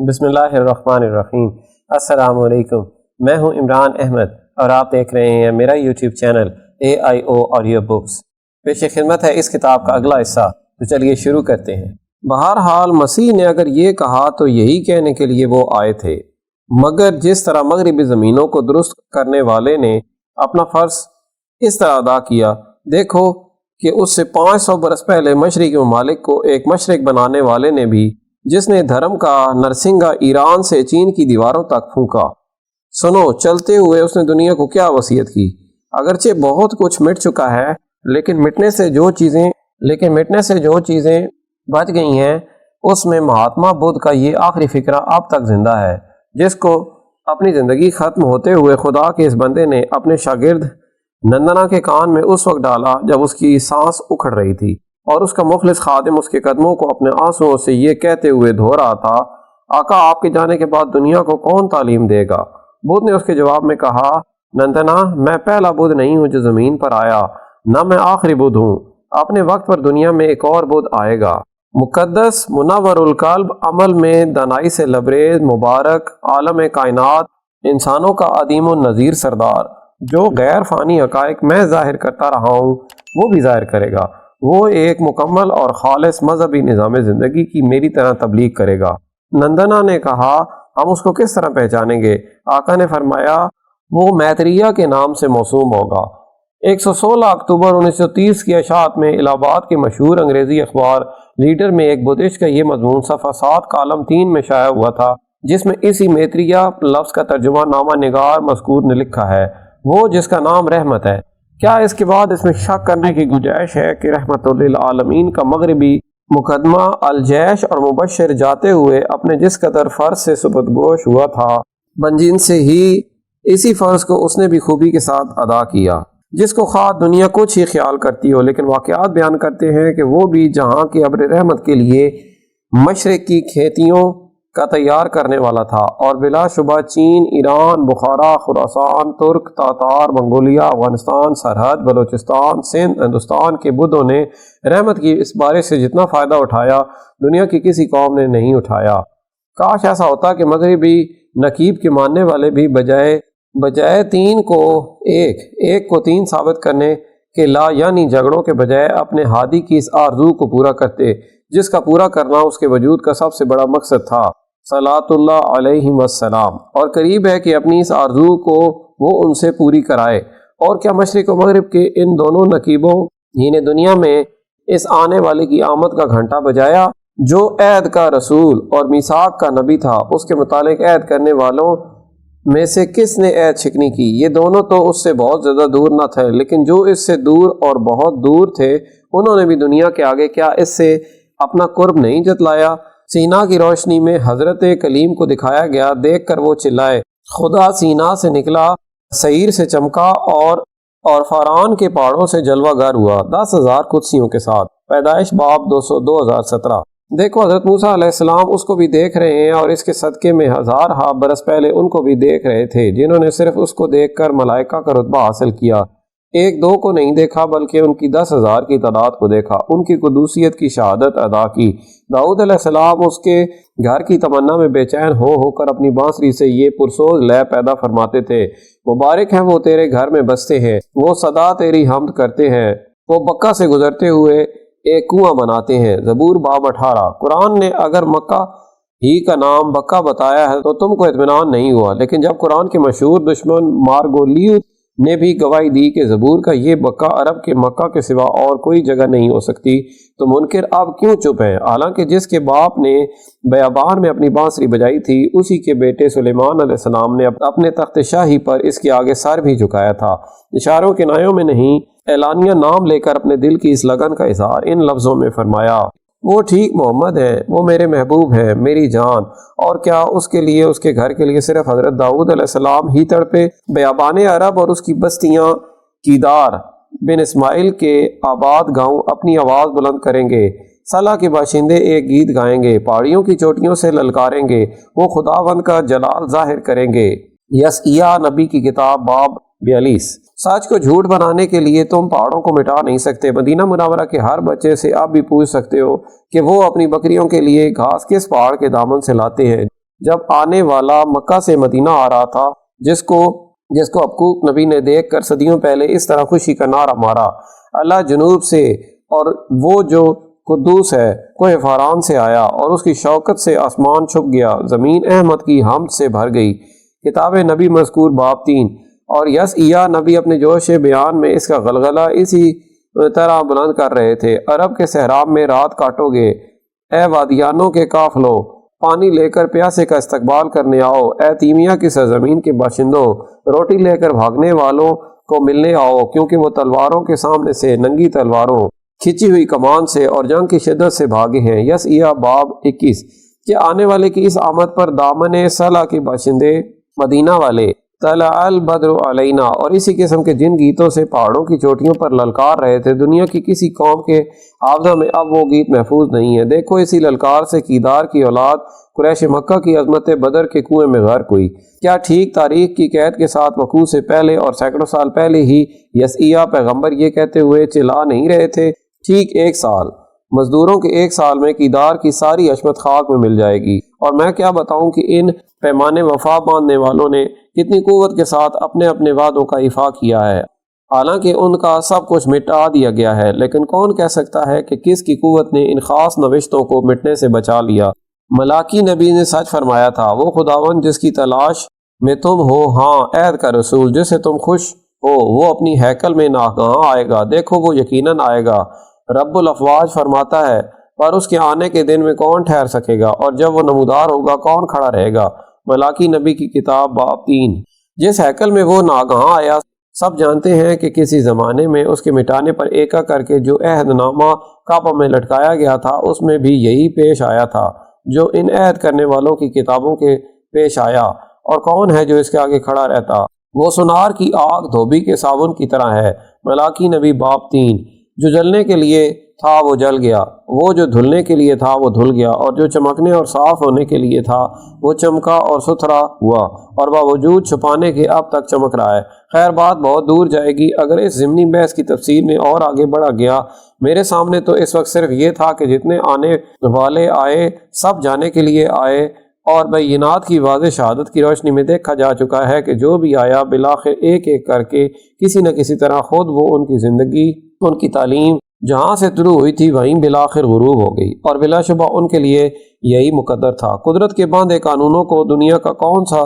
بسم اللہ الرحمن الرحیم۔ السلام علیکم، میں ہوں عمران احمد اور آپ دیکھ رہے ہیں میرا YouTube channel AIO audio books. پیش خدمت ہے اس کتاب کا اگلا حصہ، تو چلیے شروع کرتے ہیں۔ بہرحال مسیح نے اگر یہ کہا تو یہی کہنے کے لیے وہ آئے تھے، مگر جس طرح مغربی زمینوں کو درست کرنے والے نے اپنا فرض اس طرح ادا کیا، دیکھو کہ اس سے 500 برس پہلے مشرقی ممالک کو ایک مشرق بنانے والے نے بھی، جس نے دھرم کا نرسنگا ایران سے چین کی دیواروں تک پھونکا۔ سنو، چلتے ہوئے اس نے دنیا کو کیا وصیت کی؟ اگرچہ بہت کچھ مٹ چکا ہے، لیکن مٹنے سے جو چیزیں بچ گئی ہیں، اس میں مہاتما بدھ کا یہ آخری فقرہ اب تک زندہ ہے، جس کو اپنی زندگی ختم ہوتے ہوئے خدا کے اس بندے نے اپنے شاگرد نندنا کے کان میں اس وقت ڈالا جب اس کی سانس اکھڑ رہی تھی، اور اس کا مخلص خادم اس کے قدموں کو اپنے آنسوؤں سے یہ کہتے ہوئے دھو رہا تھا، آقا آپ کے جانے کے بعد دنیا کو کون تعلیم دے گا؟ بدھ نے اس کے جواب میں کہا، نندنا، میں پہلا بدھ نہیں ہوں جو زمین پر آیا، نہ میں آخری بدھ ہوں۔ اپنے وقت پر دنیا میں ایک اور بدھ آئے گا، مقدس، منور القلب، عمل میں دانائی سے لبریز، مبارک، عالم کائنات، انسانوں کا عدیم النظیر سردار، جو غیر فانی حقائق میں ظاہر کرتا رہا ہوں وہ بھی ظاہر کرے گا۔ وہ ایک مکمل اور خالص مذہبی نظام زندگی کی میری طرح تبلیغ کرے گا۔ نندنا نے کہا، ہم اس کو کس طرح پہچانیں گے؟ آقا نے فرمایا، وہ میتریہ کے نام سے موسوم ہوگا۔ 116 اکتوبر 1930 کی اشاعت میں الہ آباد کے مشہور انگریزی اخبار لیڈر میں ایک بدھسٹ کا یہ مضمون صفحہ 7 کالم 3 میں شائع ہوا تھا، جس میں اسی میتریہ لفظ کا ترجمہ نامہ نگار مذکور نے لکھا ہے، وہ جس کا نام رحمت ہے۔ کیا اس کے بعد اس میں شک کرنے کی گنجائش ہے کہ رحمت للعالمین کا مغربی مقدمہ الجیش اور مبشر جاتے ہوئے اپنے جس قدر فرض سے سپردگوش ہوا تھا، بنجین سے ہی اسی فرض کو اس نے بھی خوبی کے ساتھ ادا کیا، جس کو خواہ دنیا کچھ ہی خیال کرتی ہو، لیکن واقعات بیان کرتے ہیں کہ وہ بھی جہاں کے ابر رحمت کے لیے مشرق کی کھیتیوں کا تیار کرنے والا تھا، اور بلا شبہ چین، ایران، بخارا، خراسان، ترک، تاتار، منگولیا، افغانستان، سرحد، بلوچستان، سندھ، ہندوستان کے بدھوں نے رحمت کی اس بارش سے جتنا فائدہ اٹھایا، دنیا کی کسی قوم نے نہیں اٹھایا۔ کاش ایسا ہوتا کہ مغربی نقیب کے ماننے والے بھی بجائے 3 کو 1 کو 3 ثابت کرنے کے لا یعنی جھگڑوں کے بجائے اپنے ہادی کی اس آرزو کو پورا کرتے، جس کا پورا کرنا اس کے وجود کا سب سے بڑا مقصد تھا، صلاۃ اللہ علیہ وسلام، اور قریب ہے کہ اپنی اس آرزو کو وہ ان سے پوری کرائے۔ اور کیا مشرق و مغرب کے ان دونوں نقیبوں ہی نے دنیا میں اس آنے والے کی آمد کا گھنٹا بجایا؟ جو عہد کا رسول اور میثاق کا نبی تھا، اس کے متعلق عہد کرنے والوں میں سے کس نے عہد شکنی کی؟ یہ دونوں تو اس سے بہت زیادہ دور نہ تھے، لیکن جو اس سے دور اور بہت دور تھے، انہوں نے بھی دنیا کے آگے کیا اس سے اپنا قرب نہیں جتلایا؟ سینا کی روشنی میں حضرت کلیم کو دکھایا گیا، دیکھ کر وہ چلائے، خدا سینا سے نکلا، سعیر سے چمکا، اور فاران کے پہاڑوں سے جلوہ گر ہوا 10,000 قدسیوں کے ساتھ۔ پیدائش باب 200 2017۔ دیکھو، حضرت موسیٰ علیہ السلام اس کو بھی دیکھ رہے ہیں، اور اس کے صدقے میں ہزارہا برس پہلے ان کو بھی دیکھ رہے تھے، جنہوں نے صرف اس کو دیکھ کر ملائکہ کا رتبہ حاصل کیا، 1-2 کو نہیں دیکھا بلکہ ان کی 10,000 کی تعداد کو دیکھا، ان کی قدوسیت کی شہادت ادا کی۔ داؤد علیہ السلام اس کے گھر کی تمنا میں بے چین ہو کر اپنی بانسری سے یہ پرسوز لے پیدا فرماتے تھے، مبارک ہیں وہ تیرے گھر میں بستے ہیں، وہ صدا تیری حمد کرتے ہیں، وہ بکہ سے گزرتے ہوئے ایک کنواں بناتے ہیں۔ زبور باب 18۔ قرآن نے اگر مکہ ہی کا نام بکہ بتایا ہے تو تم کو اطمینان نہیں ہوا، لیکن جب قرآن کے مشہور دشمن مارگولیوس نے بھی گواہی دی کہ زبور کا یہ بکہ عرب کے مکہ کے سوا اور کوئی جگہ نہیں ہو سکتی، تو منکر اب کیوں چپ ہیں؟ حالانکہ جس کے باپ نے بیابان میں اپنی بانسری بجائی تھی، اسی کے بیٹے سلیمان علیہ السلام نے اپنے تخت شاہی پر اس کے آگے سر بھی جھکایا تھا۔ اشاروں کنایوں میں نہیں، اعلانیہ نام لے کر اپنے دل کی اس لگن کا اظہار ان لفظوں میں فرمایا، وہ ٹھیک محمد ہے، وہ میرے محبوب ہے، میری جان۔ اور کیا اس کے لیے، اس کے گھر کے لیے صرف حضرت داؤد علیہ السلام ہی تڑپے؟ بیابان عرب اور اس کی بستیاں کیدار بن اسماعیل کے آباد گاؤں اپنی آواز بلند کریں گے، صلاح کے باشندے ایک گیت گائیں گے، پہاڑیوں کی چوٹیوں سے للکاریں گے، وہ خداوند کا جلال ظاہر کریں گے۔ یسعیاہ نبی کی کتاب باب 42۔ سچ کو جھوٹ بنانے کے لیے تم پہاڑوں کو مٹا نہیں سکتے۔ مدینہ منورہ کے ہر بچے سے آپ بھی پوچھ سکتے ہو کہ وہ اپنی بکریوں کے لیے گھاس کس پہاڑ کے دامن سے لاتے ہیں جب آنے والا مکہ سے مدینہ آ رہا تھا، جس کو عقوق نبی نے دیکھ کر صدیوں پہلے اس طرح خوشی کا نعرہ مارا، اللہ جنوب سے اور وہ جو قدوس ہے کوہ فاران سے آیا اور اس کی شوکت سے آسمان چھپ گیا، زمین احمد کی حمد سے بھر گئی۔ کتاب نبی مذکور باب 3۔ اور یسعیاہ نبی اپنے جوش بیان میں اس کا غلغلہ اسی طرح بلند کر رہے تھے، عرب کے صحرا میں رات کاٹو گے، اے وادیانوں کے قافلوں، پانی لے کر پیاسے کا استقبال کرنے آؤ، اے تیمیا کی سرزمین کے باشندوں، روٹی لے کر بھاگنے والوں کو ملنے آؤ، کیونکہ وہ تلواروں کے سامنے سے، ننگی تلواروں، کھچی ہوئی کمان سے اور جنگ کی شدت سے بھاگے ہیں۔ یسعیاہ باب 21۔ کہ آنے والے کی اس آمد پر دامن صلہ کے باشندے مدینہ والے طلع البدر علینا اور اسی قسم کے جن گیتوں سے پہاڑوں کی چوٹیوں پر للکار رہے تھے، دنیا کی کسی قوم کے حافظہ میں اب وہ گیت محفوظ نہیں ہے۔ دیکھو اسی للکار سے کیدار کی اولاد قریش مکہ کی عظمت بدر کے کنویں میں غرق ہوئی۔ کیا ٹھیک تاریخ کی قید کے ساتھ وقوع سے پہلے اور سینکڑوں سال پہلے ہی یسعیاہ پیغمبر یہ کہتے ہوئے چلا نہیں رہے تھے، ٹھیک 1 سال، مزدوروں کے 1 سال میں کیدار کی ساری عظمت خاک میں مل جائے گی۔ اور میں کیا بتاؤں کہ ان پیمانے وفا باندھنے والوں نے کتنی قوت کے ساتھ اپنے اپنے وعدوں کا ایفا کیا ہے، حالانکہ ان کا سب کچھ مٹا دیا گیا ہے، لیکن کون کہہ سکتا ہے کہ کس کی قوت نے ان خاص نوشتوں کو مٹنے سے بچا لیا۔ ملاکی نبی نے سچ فرمایا تھا، وہ خداوند جس کی تلاش میں تم ہو، ہاں عہد کا رسول جس سے تم خوش ہو، وہ اپنی ہیکل میں ناگہاں آئے گا، دیکھو وہ یقیناً آئے گا۔ رب الافواج فرماتا ہے، پر اس کے آنے کے دن میں کون ٹھہر سکے گا، اور جب وہ نمودار ہوگا کون کھڑا رہے گا۔ ملاکی نبی کی کتاب باب 3۔ جس ہیکل میں وہ ناگہاں آیا، سب جانتے ہیں کہ کسی زمانے میں اس کے مٹانے پر ایکا کر کے جو عہد نامہ کعبہ میں لٹکایا گیا تھا، اس میں بھی یہی پیش آیا تھا جو ان عہد کرنے والوں کی کتابوں کے پیش آیا۔ اور کون ہے جو اس کے آگے کھڑا رہتا؟ وہ سونار کی آگ دھوبی کے صابن کی طرح ہے۔ ملاکی نبی باب 3۔ جو جلنے کے لیے تھا وہ جل گیا، وہ جو دھلنے کے لیے تھا وہ دھل گیا، اور جو چمکنے اور صاف ہونے کے لیے تھا وہ چمکا اور ستھرا ہوا، اور باوجود چھپانے کے اب تک چمک رہا ہے۔ خیر بات بہت دور جائے گی اگر اس ضمنی بحث کی تفصیل میں اور آگے بڑھا گیا۔ میرے سامنے تو اس وقت صرف یہ تھا کہ جتنے آنے والے آئے سب جانے کے لیے آئے، اور بینات کی واضح شہادت کی روشنی میں دیکھا جا چکا ہے کہ جو بھی آیا بالآخر ایک ایک کر کے کسی نہ کسی طرح خود وہ ان کی زندگی، ان کی تعلیم جہاں سے شروع ہوئی تھی وہیں بالآخر غروب ہو گئی، اور بلا شبہ ان کے لیے یہی مقدر تھا۔ قدرت کے باندھے قانونوں کو دنیا کا کون سا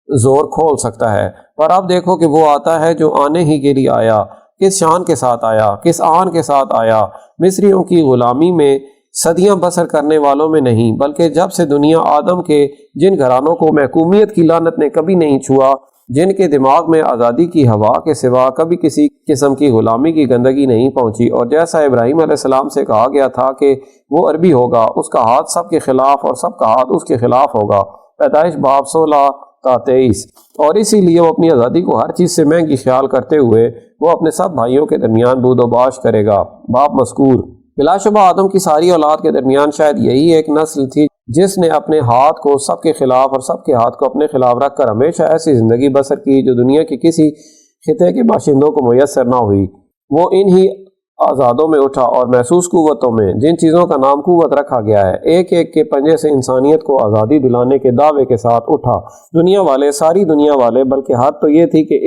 زور کھول سکتا ہے؟ پر اب دیکھو کہ وہ آتا ہے جو آنے ہی کے لیے آیا، کس شان کے ساتھ آیا، کس آن کے ساتھ آیا۔ مصریوں کی غلامی میں صدیاں بسر کرنے والوں میں نہیں، بلکہ جب سے دنیا آدم کے جن گھرانوں کو محکومیت کی لعنت نے کبھی نہیں چھوا، جن کے دماغ میں آزادی کی ہوا کے سوا کبھی کسی قسم کی غلامی کی گندگی نہیں پہنچی، اور جیسا ابراہیم علیہ السلام سے کہا گیا تھا کہ وہ عربی ہوگا، اس کا ہاتھ سب کے خلاف اور سب کا ہاتھ اس کے خلاف ہوگا۔ پیدائش باب 16 تا 23۔ اور اسی لیے وہ اپنی آزادی کو ہر چیز سے مہنگی خیال کرتے ہوئے وہ اپنے سب بھائیوں کے درمیان بود و باش کرے گا۔ باب مذکور بلا شبہ آدم کی ساری اولاد کے درمیان شاید یہی ایک نسل تھی جس نے اپنے ہاتھ کو سب کے خلاف اور سب کے ہاتھ کو اپنے خلاف رکھ کر ہمیشہ ایسی زندگی بسر کی جو دنیا کی کسی خطے کے باشندوں کو میسر نہ ہوئی۔ وہ انہی آزادوں میں اٹھا اور محسوس قوتوں میں، جن چیزوں کا نام قوت رکھا گیا ہے، ایک ایک کے پنجے سے انسانیت کو آزادی دلانے کے دعوے کے ساتھ اٹھا۔ دنیا والے، ساری دنیا والے، بلکہ حد تو یہ تھی کہ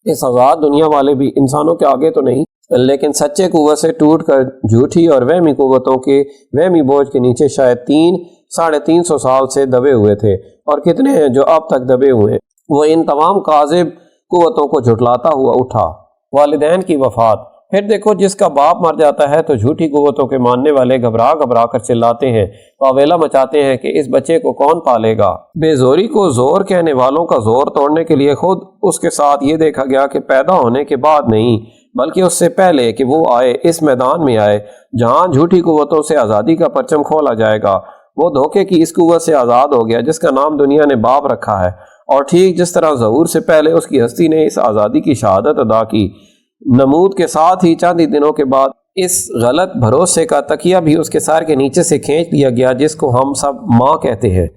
اس آزاد دنیا والے بھی انسانوں کے آگے تو نہیں، لیکن سچے قوت سے ٹوٹ کر جھوٹی اور وہمی قوتوں کے وہمی بوجھ کے نیچے شاید 300-350 سال سے دبے ہوئے تھے، اور کتنے ہیں جو اب تک دبے ہوئے۔ وہ ان تمام کاذب قوتوں کو جھٹلاتا ہوا اٹھا۔ والدین کی وفات۔ پھر دیکھو جس کا باپ مر جاتا ہے تو جھوٹی قوتوں کے ماننے والے گھبرا گھبرا کر چلاتے ہیں، واویلا مچاتے ہیں کہ اس بچے کو کون پالے گا۔ بے زوری کو زور کہنے والوں کا زور توڑنے کے لیے خود اس کے ساتھ یہ دیکھا گیا کہ پیدا ہونے کے بعد نہیں، بلکہ اس سے پہلے کہ وہ آئے، اس میدان میں آئے جہاں جھوٹی قوتوں سے آزادی کا پرچم کھولا جائے گا۔ وہ دھوکے کی اس قوت سے آزاد ہو گیا جس کا نام دنیا نے باپ رکھا ہے، اور ٹھیک جس طرح ظہور سے پہلے اس کی ہستی نے اس آزادی کی شہادت ادا کی، نمود کے ساتھ ہی چند ہی دنوں کے بعد اس غلط بھروسے کا تکیہ بھی اس کے سر کے نیچے سے کھینچ لیا گیا جس کو ہم سب ماں کہتے ہیں۔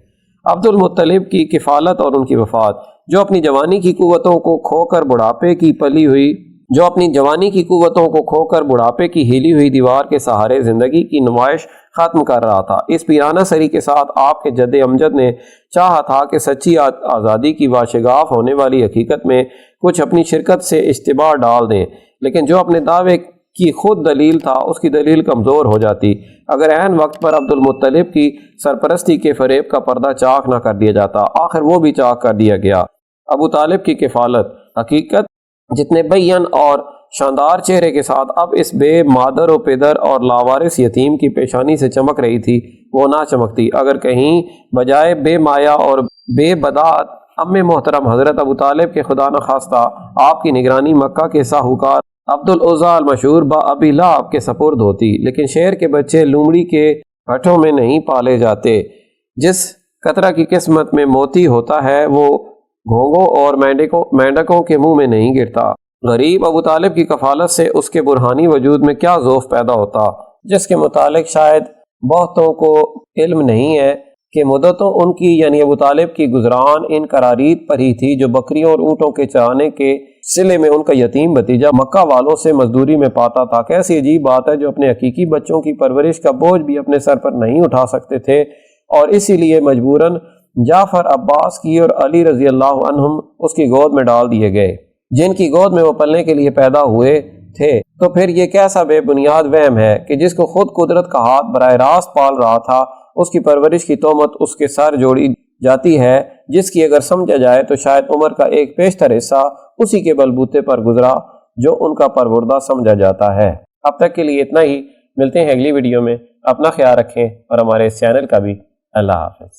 عبد المطلب کی کفالت اور ان کی وفات۔ جو اپنی جوانی کی قوتوں کو کھو کر بڑھاپے کی پلی ہوئی جو اپنی جوانی کی قوتوں کو کھو کر بڑھاپے کی ہلی ہوئی دیوار کے سہارے زندگی کی نمائش ختم کر رہا تھا۔ اس پیرانہ سری کے ساتھ آپ کے جد امجد نے چاہا تھا کہ سچی آزادی کی واشگاف ہونے والی حقیقت میں کچھ اپنی شرکت سے اشتباہ ڈال دیں، لیکن جو اپنے دعوے کی خود دلیل تھا اس کی دلیل کمزور ہو جاتی اگر عین وقت پر عبد المطلب کی سرپرستی کے فریب کا پردہ چاک نہ کر دیا جاتا۔ آخر وہ بھی چاک کر دیا گیا۔ ابو طالب کی کفالت حقیقت جتنے بیان اور شاندار چہرے کے ساتھ اب اس بے مادر و پدر اور لاوارث یتیم کی پیشانی سے چمک رہی تھی وہ نہ چمکتی اگر کہیں بجائے بے مایا اور بے بدعت ام محترم حضرت ابو طالب کے خدا نخواستہ آپ کی نگرانی مکہ کے ساہوکار عبد العزیٰ المشہور با ابی لہب کے سپرد ہوتی۔ لیکن شیر کے بچے لومڑی کے ہٹھوں میں نہیں پالے جاتے، جس قطرہ کی قسمت میں موتی ہوتا ہے وہ گھونگوں اور مینڈکوں کے منہ میں نہیں گرتا۔ غریب ابو طالب کی کفالت سے اس کے برہانی وجود میں کیا ذوف پیدا ہوتا جس کے متعلق شاید بہتوں کو علم نہیں ہے کہ مدتوں ان کی یعنی ابو طالب کی گزران ان قرارید پر ہی تھی جو بکریوں اور اونٹوں کے چرانے کے صلے میں ان کا یتیم بھتیجا مکہ والوں سے مزدوری میں پاتا تھا۔ کیسی عجیب بات ہے جو اپنے حقیقی بچوں کی پرورش کا بوجھ بھی اپنے سر پر نہیں اٹھا سکتے تھے اور اسی لیے مجبوراً جعفر عباس کی اور علی رضی اللہ عنہم اس کی گود میں ڈال دیے گئے جن کی گود میں وہ پلنے کے لیے پیدا ہوئے تھے۔ تو پھر یہ کیسا بے بنیاد وہم ہے کہ جس کو خود قدرت کا ہاتھ براہ راست پال رہا تھا اس کی پرورش کی تہمت اس کے سر جوڑی جاتی ہے، جس کی اگر سمجھا جائے تو شاید عمر کا ایک بیشتر حصہ اسی کے بلبوتے پر گزرا جو ان کا پروردہ سمجھا جاتا ہے۔ اب تک کے لیے اتنا ہی، ملتے ہیں اگلی ویڈیو میں، اپنا خیال رکھیں اور ہمارے اس چینل کا بھی۔ اللہ حافظ۔